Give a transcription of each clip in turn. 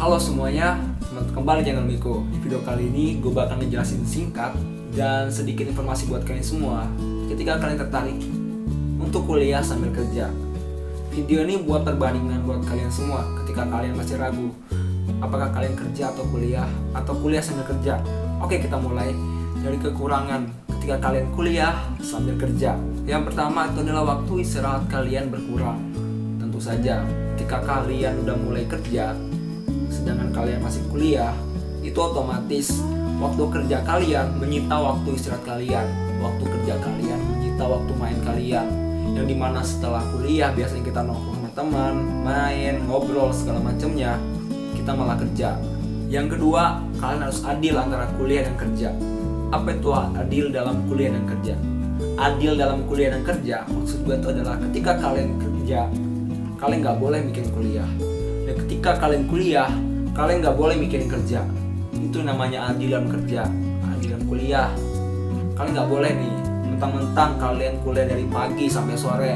Halo semuanya, selamat kembali di channel Miko. Di video kali ini gue bakal ngejelasin singkat dan sedikit informasi buat kalian semua ketika kalian tertarik untuk kuliah sambil kerja. Video ini buat perbandingan buat kalian semua ketika kalian masih ragu apakah kalian kerja atau kuliah sambil kerja. Oke, kita mulai dari kekurangan ketika kalian kuliah sambil kerja. Yang pertama itu adalah waktu istirahat kalian berkurang. Tentu saja ketika kalian udah mulai kerja sedangkan kalian masih kuliah, itu otomatis waktu kerja kalian menyita waktu istirahat kalian, waktu kerja kalian menyita waktu main kalian, yang dimana setelah kuliah biasanya kita nongkrong sama teman, main, ngobrol segala macamnya, kita malah kerja. Yang kedua, kalian harus adil antara kuliah dan kerja. Apa itu adil dalam kuliah dan kerja? Adil dalam kuliah dan kerja maksud gue itu adalah ketika kalian kerja, kalian nggak boleh bikin kuliah. Dan ketika kalian kuliah, kalian nggak boleh mikirin kerja. Itu namanya adil dalam kerja. Adil dalam kuliah, kalian nggak boleh nih mentang-mentang kalian kuliah dari pagi sampai sore,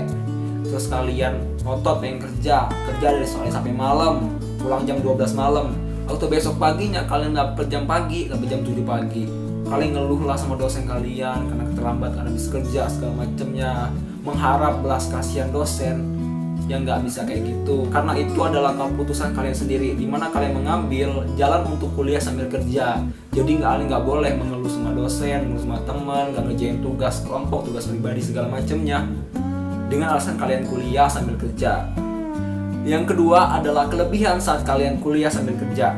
terus kalian ngotot pengen kerja dari sore sampai malam, pulang jam 12 malam. Waktu besok paginya kalian dapet jam 7 pagi, kalian ngeluh lah sama dosen kalian karena terlambat karena bisa kerja segala macamnya, mengharap belas kasihan dosen. Yang nggak bisa kayak gitu, karena itu adalah keputusan kalian sendiri, dimana kalian mengambil jalan untuk kuliah sambil kerja. Jadi kalian nggak boleh mengeluh sama dosen, mengeluh sama teman, nggak ngerjain tugas kelompok, tugas pribadi segala macamnya dengan alasan kalian kuliah sambil kerja. Yang kedua adalah kelebihan saat kalian kuliah sambil kerja.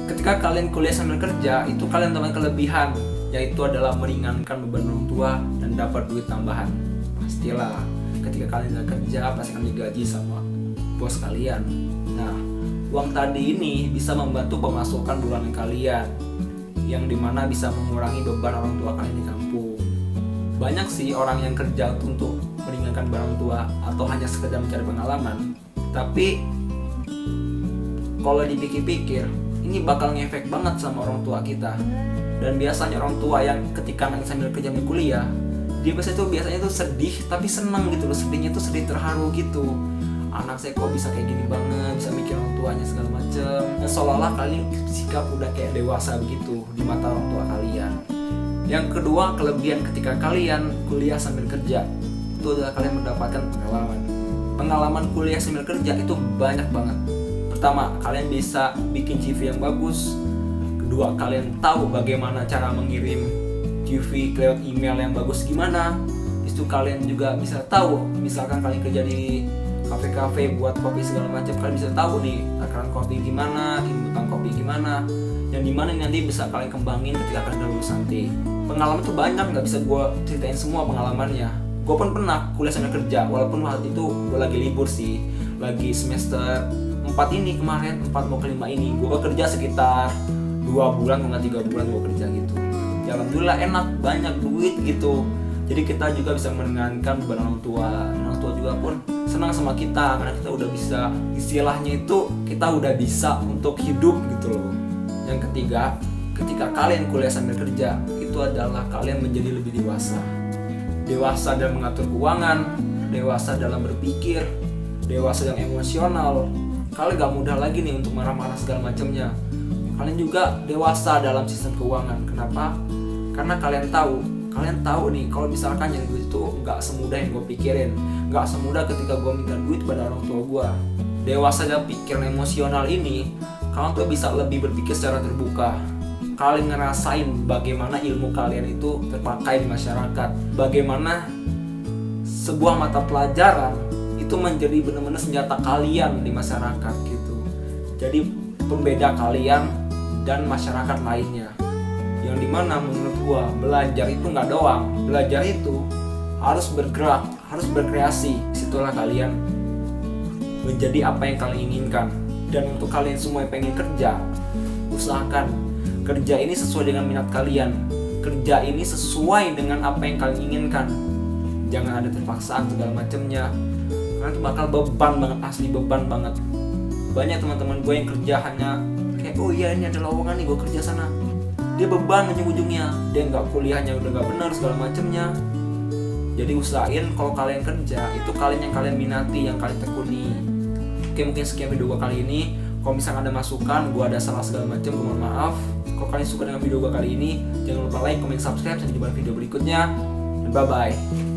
Ketika kalian kuliah sambil kerja, itu kalian teman kelebihan, yaitu adalah meringankan beban orang tua dan dapat duit tambahan. Pastilah ketika kalian nggak kerja pasti akan digaji sama bos kalian. Nah, uang tadi ini bisa membantu pemasukan bulanan kalian, yang dimana bisa mengurangi beban orang tua kalian di kampung. Banyak sih orang yang kerja untuk meringankan beban orang tua atau hanya sekedar mencari pengalaman. Tapi kalau dipikir-pikir, ini bakal ngefek banget sama orang tua kita. Dan biasanya orang tua yang ketika nanti sambil kerja sambil kuliah, dia biasanya tuh sedih tapi senang gitu loh. Sedihnya tuh sedih terharu gitu. Anak saya kok bisa kayak gini banget, bisa mikir orang tuanya segala macem. Nah, seolah-olah kalian sikap udah kayak dewasa begitu di mata orang tua kalian. Yang kedua, kelebihan ketika kalian kuliah sambil kerja itu adalah kalian mendapatkan pengalaman. Pengalaman kuliah sambil kerja itu banyak banget. Pertama, kalian bisa bikin CV yang bagus. Kedua, kalian tahu bagaimana cara mengirim CV lewat email yang bagus gimana. Itu kalian juga bisa tahu, misalkan kalian kerja di kafe-kafe buat kopi segala macam, kalian bisa tahu nih takaran kopi gimana, inputan kopi gimana, yang dimana nanti bisa kalian kembangin ketika kalian udah lulus nanti. Pengalaman tuh banyak, nggak bisa gue ceritain semua pengalamannya. Gue pun pernah kuliah sambil kerja, walaupun waktu itu gue lagi libur sih, lagi semester 4 ini kemarin, 4 mau ke 5 ini gue kerja sekitar 2 bulan atau 3 bulan gue kerja gitu. Ya alhamdulillah enak, banyak duit gitu. Jadi kita juga bisa meringankan beban orang tua. Orang tua juga pun senang sama kita karena kita udah bisa, istilahnya itu kita udah bisa untuk hidup gitu loh. Yang ketiga, ketika kalian kuliah sambil kerja, itu adalah kalian menjadi lebih dewasa. Dewasa dalam mengatur keuangan, dewasa dalam berpikir, dewasa yang emosional. Kalian gak mudah lagi nih untuk marah-marah segala macamnya. Kalian juga dewasa dalam sistem keuangan. Kenapa? Karena kalian tahu nih kalau misalkan yang duit itu nggak semudah yang gue pikirin, nggak semudah ketika gue minta duit pada orang tua gue. Dewasa dalam pikiran emosional ini, kalian tuh bisa lebih berpikir secara terbuka. Kalian ngerasain bagaimana ilmu kalian itu terpakai di masyarakat, bagaimana sebuah mata pelajaran itu menjadi benar-benar senjata kalian di masyarakat gitu. Jadi pembeda kalian dan masyarakat lainnya. Yang dimana menurut gua belajar itu nggak doang, belajar itu harus bergerak, harus berkreasi. Situlah kalian menjadi apa yang kalian inginkan. Dan untuk kalian semua yang pengen kerja, usahakan kerja ini sesuai dengan minat kalian, kerja ini sesuai dengan apa yang kalian inginkan. Jangan ada terpaksaan segala macamnya, karena itu bakal beban banget, asli beban banget. Banyak teman-teman gue yang kerja hanya kayak, oh iya ini ada lowongan nih gue kerja sana. Dia beban ujung-ujungnya, dia nggak kuliahnya udah nggak benar segala macamnya. Jadi usahain kalau kalian kerja itu kalian yang kalian minati, yang kalian tekuni. Oke, mungkin sekian video gue kali ini. Kalau misalnya ada masukan, gue ada salah segala macam, gue mohon maaf. Kalau kalian suka dengan video gue kali ini, jangan lupa like, comment, subscribe. Sampai jumpa di video berikutnya. Dan bye-bye.